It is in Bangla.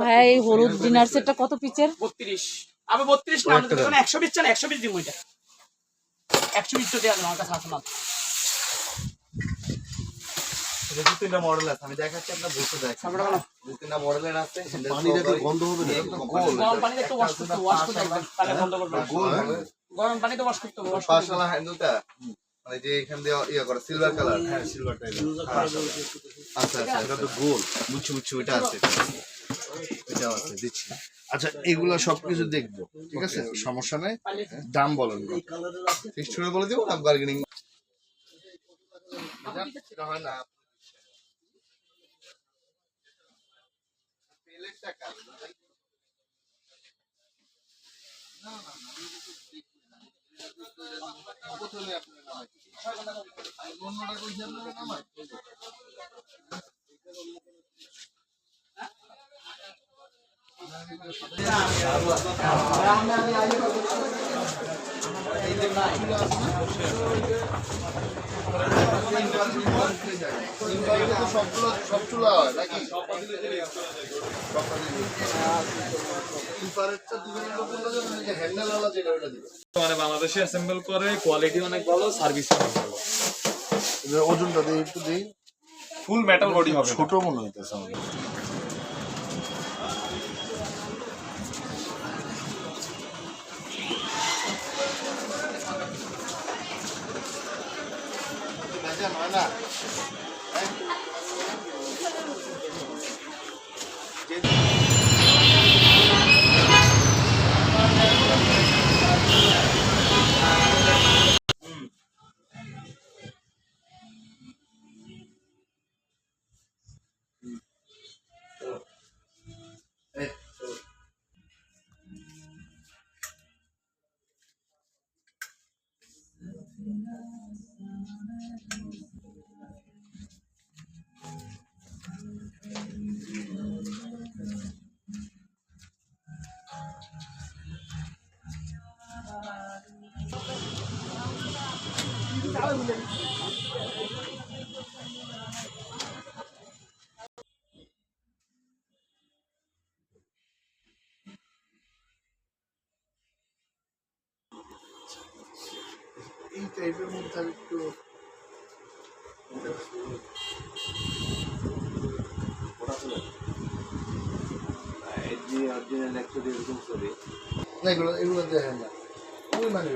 ভাই হলুদ ডিনার সেটটা কত পিচের? 32 আমি 32 না আমাদের দোকানে 100 পিস চান 100 পিস দিমু এটা 100 পিস তো দেয়া আমার কাছে আছে না এটা দু তিনটা মডেল আছে আমি দেখাচ্ছি আপনারা বুঝতে দেখেন সামনে বলো দু তিনটা মডেলের আছে পানিটা কি গন্ধ হবে না? গরম পানিতে একটু ওয়াশ করতে একবার তাহলে বন্ধ করবে গোল হবে গরম পানিতে ওয়াশ করতে হবে পাশালা হ্যান্ডেলটা মানে যে এখান দিয়ে ইয়া করে সিলভার কালার হ্যাঁ সিলভার টাইপের আচ্ছা আচ্ছা এটা তো গোল বুঝছি বুঝছি ওটা আছে এটা আছে দিচ্ছি আচ্ছা এগুলা সবকিছু দেখবো, ঠিক আছে, সমস্যা নাই। দাম বলেন, ফিক্সড করে বলে দেবো না বার্গেনিং হয় না সব চুলা হয় নাকি? মানে বাংলাদেশে অ্যাসেম্বল করে, কোয়ালিটি অনেক ভালো, সার্ভিস অনেক ভালো। ওজনটা দিয়ে একটু দিই। ফুল মেটাল বডি হবে, ছোট মনে হইতেছে আমার। না এই টাইপের মধ্যে একটু এগুলো দেখেন না, ওই মানে